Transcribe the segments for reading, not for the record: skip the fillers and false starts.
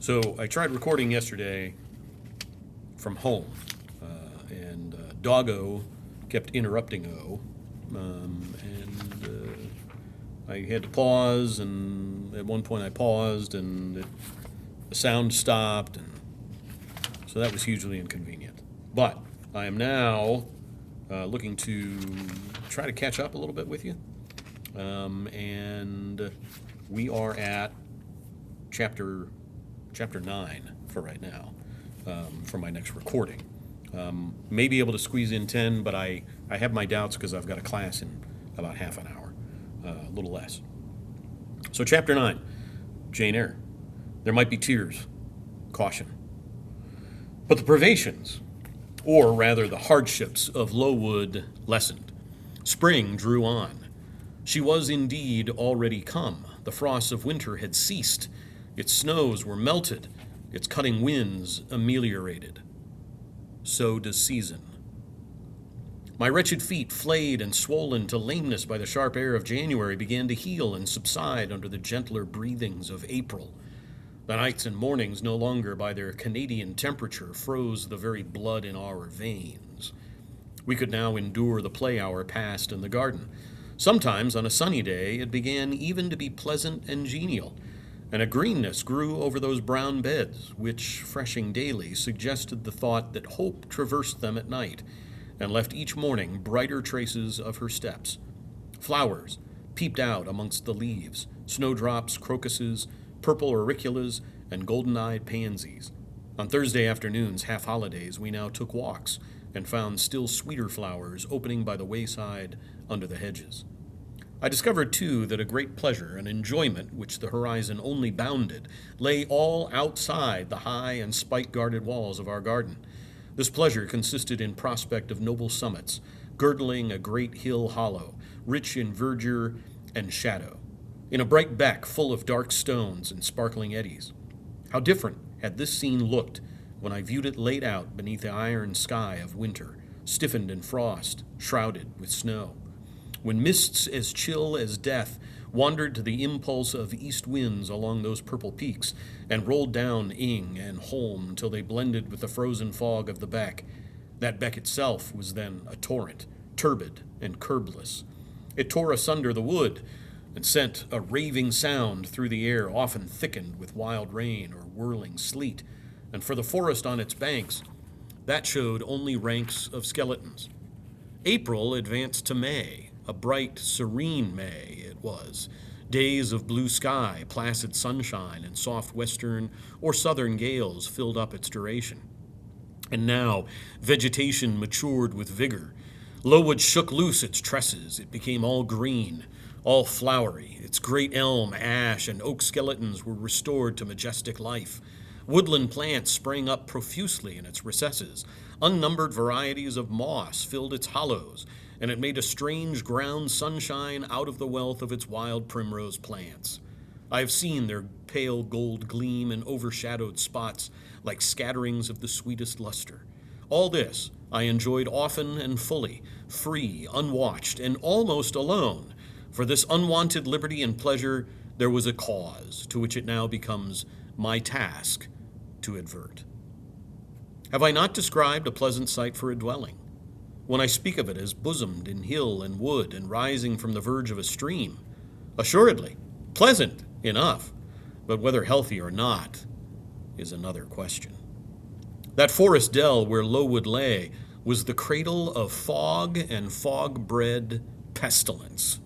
So I tried recording yesterday from home, and Doggo kept interrupting O, and I had to pause, and at one point I paused, and the sound stopped, and so that was hugely inconvenient. But I am now looking to try to catch up a little bit with you, and we are at chapter 9 for right now, for my next recording. May be able to squeeze in 10, but I have my doubts because I've got a class in about half an hour, a little less. So chapter 9, Jane Eyre. There might be tears, caution. But the privations, or rather the hardships of Lowood lessened. Spring drew on. She was indeed already come. The frosts of winter had ceased. Its snows were melted, its cutting winds ameliorated. So does season. My wretched feet, flayed and swollen to lameness by the sharp air of January, began to heal and subside under the gentler breathings of April. The nights and mornings, no longer by their Canadian temperature, froze the very blood in our veins. We could now endure the play hour passed in the garden. Sometimes, on a sunny day, it began even to be pleasant and genial, and a greenness grew over those brown beds, which, freshing daily, suggested the thought that hope traversed them at night, and left each morning brighter traces of her steps. Flowers peeped out amongst the leaves, snowdrops, crocuses, purple auriculas, and golden-eyed pansies. On Thursday afternoons, half-holidays, we now took walks, and found still sweeter flowers opening by the wayside under the hedges. I discovered, too, that a great pleasure and enjoyment which the horizon only bounded lay all outside the high and spike-guarded walls of our garden. This pleasure consisted in prospect of noble summits, girdling a great hill hollow, rich in verdure and shadow, in a bright beck full of dark stones and sparkling eddies. How different had this scene looked when I viewed it laid out beneath the iron sky of winter, stiffened in frost, shrouded with snow. When mists as chill as death wandered to the impulse of east winds along those purple peaks, and rolled down Ing and Holm till they blended with the frozen fog of the beck. That beck itself was then a torrent, turbid and curbless. It tore asunder the wood, and sent a raving sound through the air, often thickened with wild rain or whirling sleet, and for the forest on its banks, that showed only ranks of skeletons. April advanced to May. A bright, serene May it was. Days of blue sky, placid sunshine, and soft western or southern gales filled up its duration. And now vegetation matured with vigor. Lowood shook loose its tresses. It became all green, all flowery. Its great elm, ash, and oak skeletons were restored to majestic life. Woodland plants sprang up profusely in its recesses. Unnumbered varieties of moss filled its hollows, and it made a strange ground sunshine out of the wealth of its wild primrose plants. I have seen their pale gold gleam in overshadowed spots like scatterings of the sweetest luster. All this I enjoyed often and fully, free, unwatched, and almost alone. For this unwanted liberty and pleasure there was a cause, to which it now becomes my task to advert. Have I not described a pleasant site for a dwelling? When I speak of it as bosomed in hill and wood and rising from the verge of a stream, assuredly, pleasant enough, but whether healthy or not is another question. That forest dell where Lowood lay was the cradle of fog and fog-bred pestilence,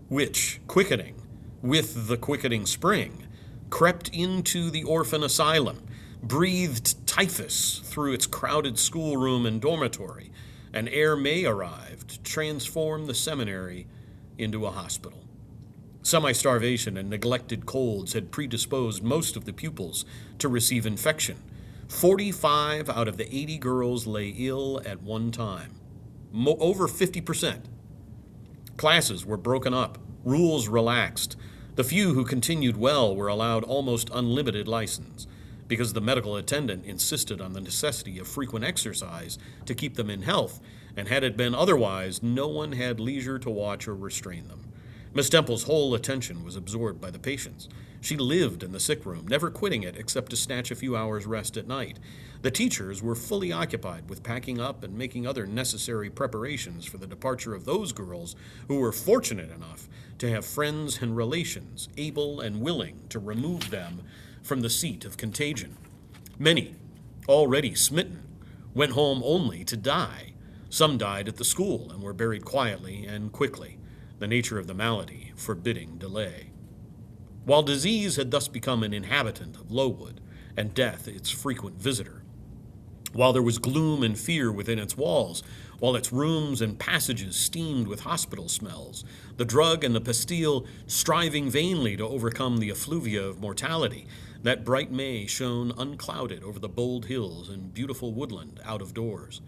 which, quickening with the quickening spring, crept into the orphan asylum, breathed typhus through its crowded schoolroom and dormitory, and ere May arrived, transformed the seminary into a hospital. Semi-starvation and neglected colds had predisposed most of the pupils to receive infection. 45 out of the 80 girls lay ill at one time, over 50%. Classes were broken up, rules relaxed. The few who continued well were allowed almost unlimited license, because the medical attendant insisted on the necessity of frequent exercise to keep them in health, and had it been otherwise, no one had leisure to watch or restrain them. Miss Temple's whole attention was absorbed by the patients. She lived in the sick room, never quitting it except to snatch a few hours' rest at night. The teachers were fully occupied with packing up and making other necessary preparations for the departure of those girls who were fortunate enough to have friends and relations able and willing to remove them from the seat of contagion. Many, already smitten, went home only to die. Some died at the school and were buried quietly and quickly, the nature of the malady forbidding delay. While disease had thus become an inhabitant of Lowood, and death its frequent visitor, while there was gloom and fear within its walls, while its rooms and passages steamed with hospital smells, the drug and the pastille striving vainly to overcome the effluvia of mortality, that bright May shone unclouded over the bold hills and beautiful woodland out of doors.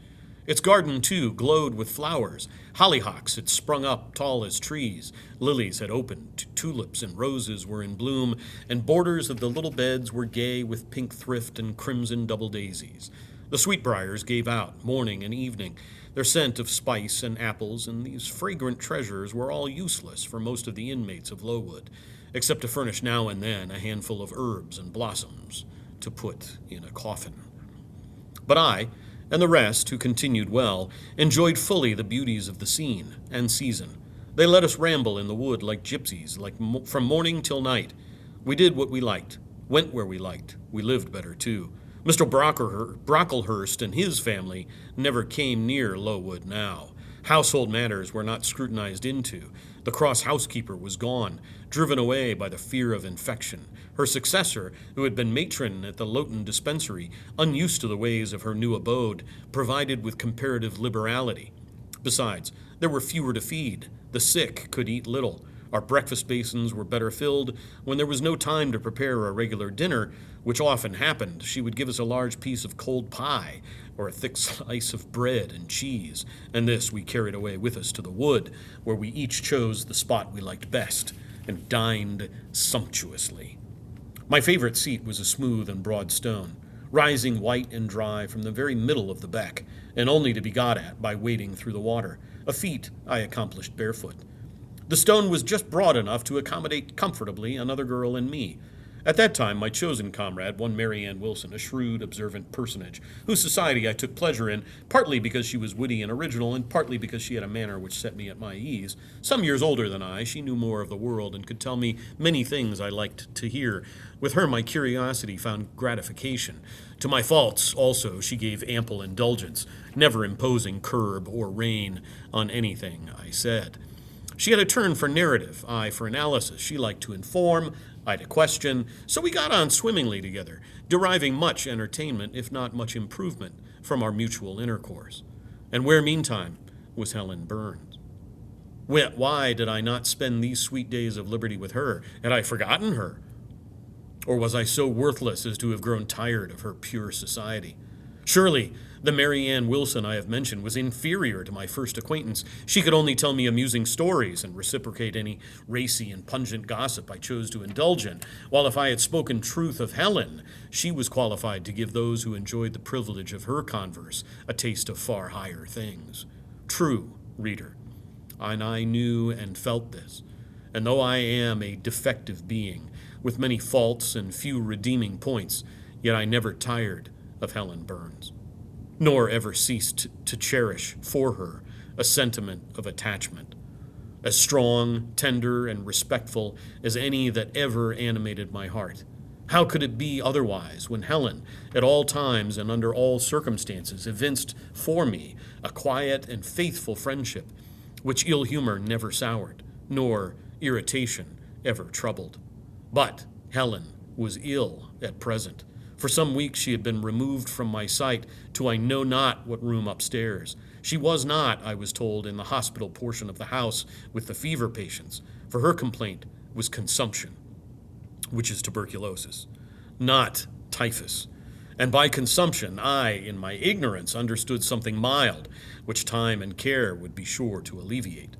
Its garden, too, glowed with flowers. Hollyhocks had sprung up tall as trees. Lilies had opened. Tulips and roses were in bloom, and borders of the little beds were gay with pink thrift and crimson double daisies. The sweetbriars gave out, morning and evening, their scent of spice and apples, and these fragrant treasures were all useless for most of the inmates of Lowood, except to furnish now and then a handful of herbs and blossoms to put in a coffin. But I, and the rest, who continued well, enjoyed fully the beauties of the scene and season. They let us ramble in the wood like gypsies, from morning till night. We did what we liked, went where we liked. We lived better, too. Mr. Brocklehurst and his family never came near Lowood now. Household matters were not scrutinized into. The cross housekeeper was gone, driven away by the fear of infection. Her successor, who had been matron at the Loughton dispensary, unused to the ways of her new abode, provided with comparative liberality. Besides, there were fewer to feed. The sick could eat little. Our breakfast basins were better filled. When there was no time to prepare a regular dinner, which often happened, she would give us a large piece of cold pie or a thick slice of bread and cheese, and this we carried away with us to the wood, where we each chose the spot we liked best and dined sumptuously. My favorite seat was a smooth and broad stone, rising white and dry from the very middle of the beck, and only to be got at by wading through the water, a feat I accomplished barefoot. The stone was just broad enough to accommodate comfortably another girl and me. At that time, my chosen comrade, one Mary Ann Wilson, a shrewd, observant personage, whose society I took pleasure in, partly because she was witty and original, and partly because she had a manner which set me at my ease. Some years older than I, she knew more of the world and could tell me many things I liked to hear. With her, my curiosity found gratification. To my faults, also, she gave ample indulgence, never imposing curb or rein on anything I said. She had a turn for narrative, I for analysis. She liked to inform, I to question, so we got on swimmingly together, deriving much entertainment, if not much improvement, from our mutual intercourse. And where, meantime, was Helen Burns? Why did I not spend these sweet days of liberty with her? Had I forgotten her? Or was I so worthless as to have grown tired of her pure society? Surely, the Mary Ann Wilson I have mentioned was inferior to my first acquaintance. She could only tell me amusing stories and reciprocate any racy and pungent gossip I chose to indulge in, while if I had spoken truth of Helen, she was qualified to give those who enjoyed the privilege of her converse a taste of far higher things. True, reader, and I knew and felt this, and though I am a defective being, with many faults and few redeeming points, yet I never tired of Helen Burns, nor ever ceased to cherish for her a sentiment of attachment, as strong, tender, and respectful as any that ever animated my heart. How could it be otherwise when Helen, at all times and under all circumstances, evinced for me a quiet and faithful friendship, which ill humor never soured, nor irritation ever troubled? But Helen was ill at present. For some weeks she had been removed from my sight to I know not what room upstairs. She was not, I was told, in the hospital portion of the house with the fever patients, for her complaint was consumption, which is tuberculosis, not typhus. And by consumption, I, in my ignorance, understood something mild, which time and care would be sure to alleviate.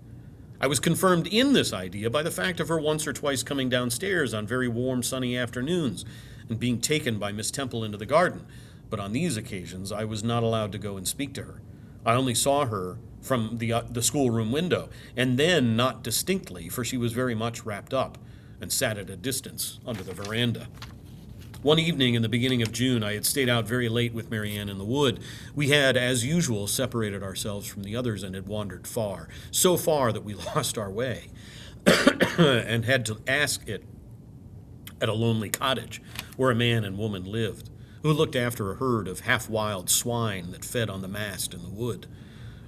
I was confirmed in this idea by the fact of her once or twice coming downstairs on very warm, sunny afternoons, and being taken by Miss Temple into the garden, but on these occasions I was not allowed to go and speak to her. I only saw her from the schoolroom window, and then not distinctly, for she was very much wrapped up. and sat at a distance under the veranda. One evening in the beginning of June, I had stayed out very late with Marianne in the wood. We had, as usual, separated ourselves from the others and had wandered far, so far that we lost our way, and had to ask it at a lonely cottage where a man and woman lived, who looked after a herd of half-wild swine that fed on the mast in the wood.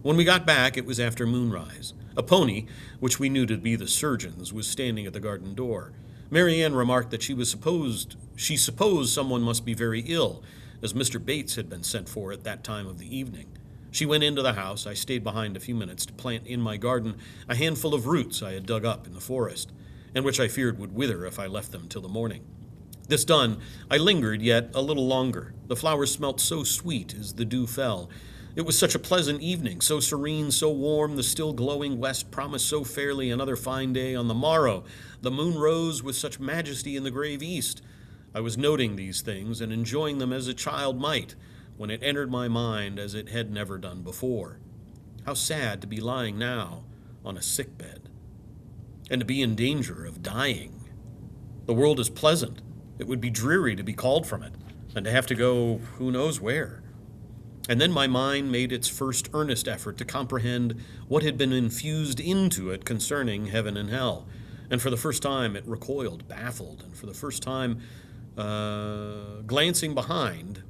When we got back, it was after moonrise. A pony, which we knew to be the surgeon's, was standing at the garden door. Marianne remarked that she supposed someone must be very ill, as Mr. Bates had been sent for at that time of the evening. She went into the house. I stayed behind a few minutes to plant in my garden a handful of roots I had dug up in the forest, and which I feared would wither if I left them till the morning. This done, I lingered yet a little longer. The flowers smelt so sweet as the dew fell. It was such a pleasant evening, so serene, so warm, the still glowing west promised so fairly another fine day on the morrow. The moon rose with such majesty in the grave east. I was noting these things and enjoying them as a child might, when it entered my mind as it had never done before. How sad to be lying now on a sick bed, and to be in danger of dying. The world is pleasant. It would be dreary to be called from it, and to have to go who knows where. And then my mind made its first earnest effort to comprehend what had been infused into it concerning heaven and hell. And for the first time it recoiled, baffled, and for the first time glancing behind,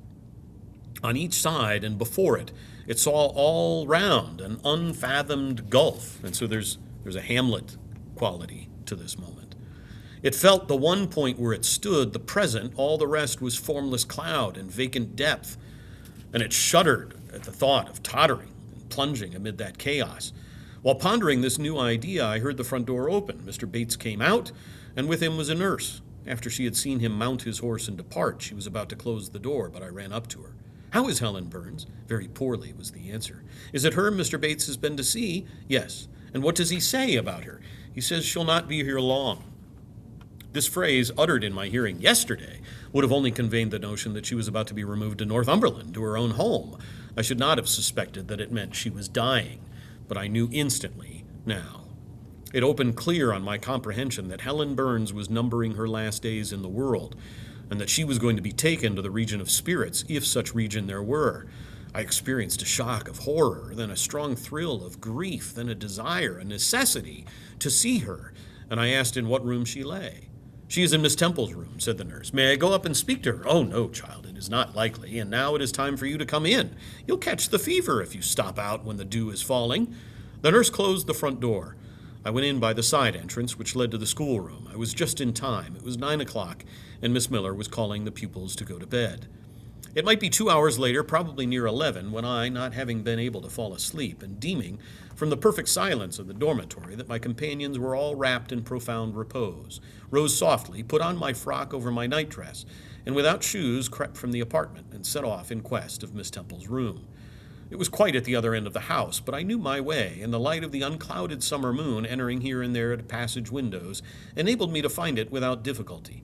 on each side and before it, it saw all round an unfathomed gulf. And so there's a Hamlet quality to this moment. It felt the one point where it stood, the present, all the rest was formless cloud and vacant depth. And it shuddered at the thought of tottering and plunging amid that chaos. While pondering this new idea, I heard the front door open. Mr. Bates came out, and with him was a nurse. After she had seen him mount his horse and depart, she was about to close the door, but I ran up to her. "How is Helen Burns?" "Very poorly," was the answer. "Is it her Mr. Bates has been to see?" "Yes." "And what does he say about her?" "He says she'll not be here long." This phrase, uttered in my hearing yesterday, would have only conveyed the notion that she was about to be removed to Northumberland, to her own home. I should not have suspected that it meant she was dying, but I knew instantly now. It opened clear on my comprehension that Helen Burns was numbering her last days in the world, and that she was going to be taken to the region of spirits, if such region there were. I experienced a shock of horror, then a strong thrill of grief, then a desire, a necessity to see her, and I asked in what room she lay. "She is in Miss Temple's room," said the nurse. "May I go up and speak to her?" "Oh, no, child, it is not likely, and now it is time for you to come in. You'll catch the fever if you stop out when the dew is falling." The nurse closed the front door. I went in by the side entrance, which led to the schoolroom. I was just in time. It was 9 o'clock, and Miss Miller was calling the pupils to go to bed. It might be 2 hours later, probably near 11, when I, not having been able to fall asleep, and deeming, from the perfect silence of the dormitory, that my companions were all wrapped in profound repose, rose softly, put on my frock over my nightdress, and without shoes crept from the apartment and set off in quest of Miss Temple's room. It was quite at the other end of the house, but I knew my way, and the light of the unclouded summer moon entering here and there at passage windows enabled me to find it without difficulty.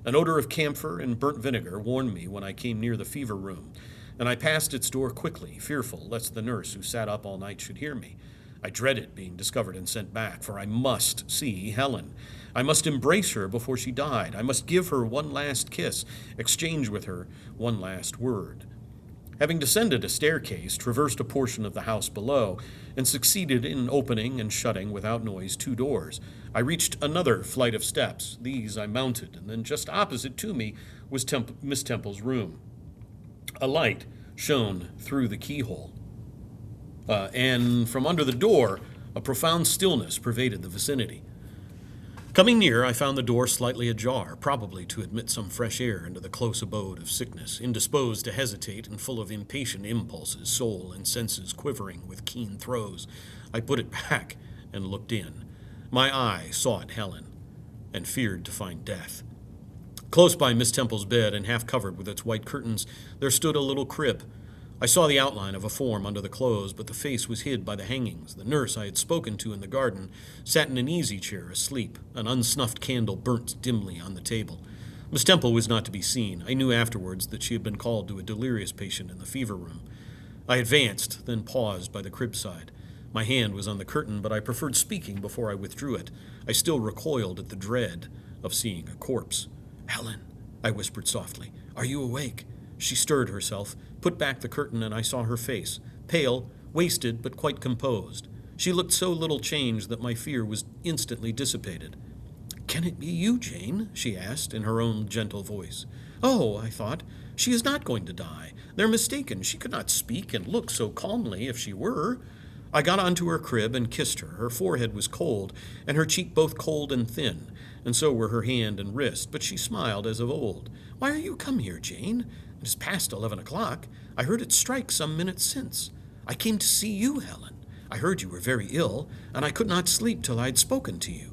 An odor of camphor and burnt vinegar warned me when I came near the fever room, and I passed its door quickly, fearful lest the nurse who sat up all night should hear me. I dreaded being discovered and sent back, for I must see Helen. I must embrace her before she died. I must give her one last kiss, exchange with her one last word. Having descended a staircase, traversed a portion of the house below, and succeeded in opening and shutting without noise 2 doors, I reached another flight of steps. These I mounted, and then just opposite to me was Miss Temple's room. A light shone through the keyhole, and from under the door a profound stillness pervaded the vicinity. Coming near, I found the door slightly ajar, probably to admit some fresh air into the close abode of sickness, indisposed to hesitate and full of impatient impulses, soul and senses quivering with keen throes. I put it back and looked in. My eye sought Helen, and feared to find death. Close by Miss Temple's bed, and half covered with its white curtains, there stood a little crib. I saw the outline of a form under the clothes, but the face was hid by the hangings. The nurse I had spoken to in the garden sat in an easy chair asleep. An unsnuffed candle burnt dimly on the table. Miss Temple was not to be seen. I knew afterwards that she had been called to a delirious patient in the fever room. I advanced, then paused by the crib side. My hand was on the curtain, but I preferred speaking before I withdrew it. I still recoiled at the dread of seeing a corpse. "Helen," I whispered softly, "are you awake?" She stirred herself, put back the curtain, and I saw her face, pale, wasted, but quite composed. She looked so little changed that my fear was instantly dissipated. "Can it be you, Jane?" she asked in her own gentle voice. "Oh," I thought, "she is not going to die. They're mistaken. She could not speak and look so calmly if she were." I got onto her crib and kissed her. Her forehead was cold, and her cheek both cold and thin, and so were her hand and wrist, but she smiled as of old. "Why are you come here, Jane? It is past 11 o'clock. I heard it strike some minutes since. I came to see you, Helen. I heard you were very ill, and I could not sleep till I had spoken to you.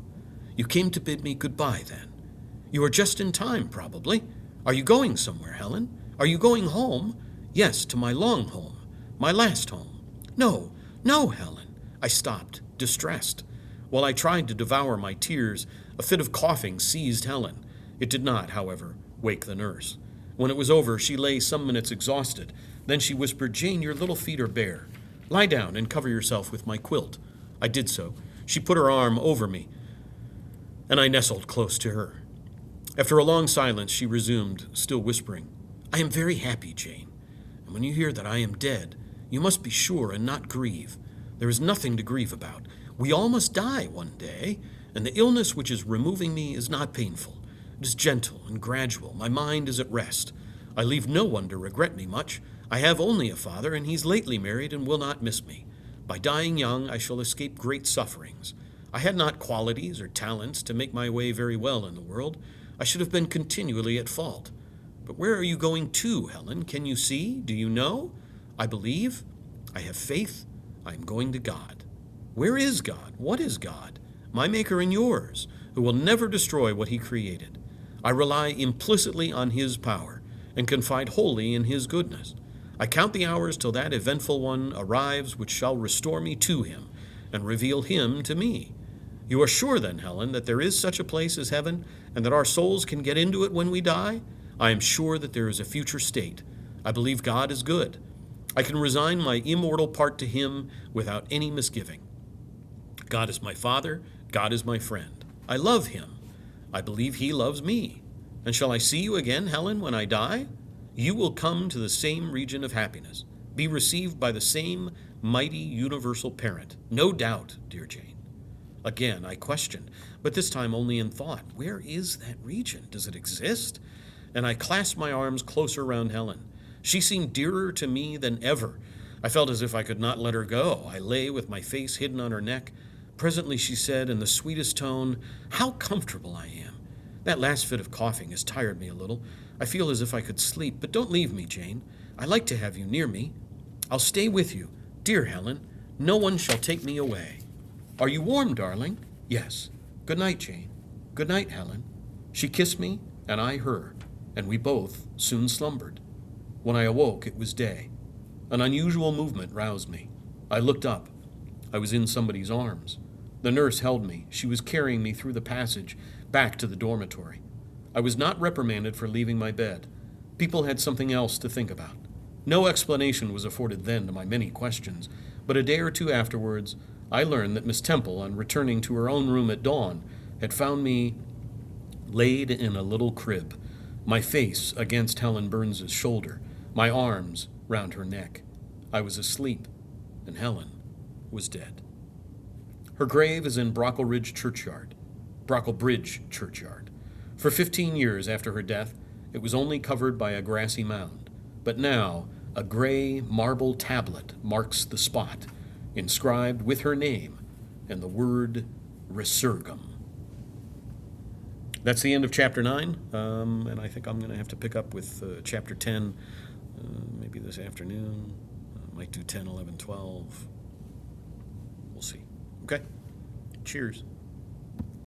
You came to bid me goodbye, then. You are just in time, probably. Are you going somewhere, Helen? Are you going home?" "Yes, to my long home, my last home." "No, no, Helen." I stopped, distressed. While I tried to devour my tears, a fit of coughing seized Helen. It did not, however, wake the nurse. When it was over, she lay some minutes exhausted. Then she whispered, "Jane, your little feet are bare. Lie down and cover yourself with my quilt." I did so. She put her arm over me, and I nestled close to her. After a long silence, she resumed, still whispering, "I am very happy, Jane. And when you hear that I am dead, you must be sure and not grieve. There is nothing to grieve about. We all must die one day, and the illness which is removing me is not painful. It is gentle and gradual. My mind is at rest. I leave no one to regret me much. I have only a father, and he's lately married and will not miss me. By dying young, I shall escape great sufferings. I had not qualities or talents to make my way very well in the world. I should have been continually at fault. But where are you going to, Helen? Can you see? Do you know? I believe. I have faith. I am going to God. Where is God? What is God? My Maker and yours, who will never destroy what he created. I rely implicitly on his power and confide wholly in his goodness. I count the hours till that eventful one arrives which shall restore me to him and reveal him to me. You are sure then, Helen, that there is such a place as heaven, and that our souls can get into it when we die? I am sure that there is a future state. I believe God is good. I can resign my immortal part to him without any misgiving. God is my Father. God is my friend. I love him. I believe he loves me. And shall I see you again, Helen, when I die? You will come to the same region of happiness, be received by the same mighty universal parent. No doubt, dear Jane. Again, I questioned, but this time only in thought. Where is that region? Does it exist? And I clasped my arms closer round Helen. She seemed dearer to me than ever. I felt as if I could not let her go. I lay with my face hidden on her neck. Presently she said in the sweetest tone, "How comfortable I am. That last fit of coughing has tired me a little. I feel as if I could sleep, but don't leave me, Jane. I like to have you near me. I'll stay with you. Dear Helen, no one shall take me away. Are you warm, darling?" "Yes. Good night, Jane." "Good night, Helen." She kissed me, and I her, and we both soon slumbered. When I awoke, it was day. An unusual movement roused me. I looked up. I was in somebody's arms. The nurse held me. She was carrying me through the passage, back to the dormitory. I was not reprimanded for leaving my bed. People had something else to think about. No explanation was afforded then to my many questions, but a day or two afterwards, I learned that Miss Temple, on returning to her own room at dawn, had found me laid in a little crib, my face against Helen Burns's shoulder, my arms round her neck. I was asleep, and Helen was dead. Her grave is in Brocklebridge Churchyard. For 15 years after her death, it was only covered by a grassy mound, but now a gray marble tablet marks the spot, inscribed with her name and the word Resurgam. That's the end of chapter 9, and I think I'm going to have to pick up with chapter 10 maybe this afternoon. Might do 10, 11, 12. We'll see. Okay? Cheers.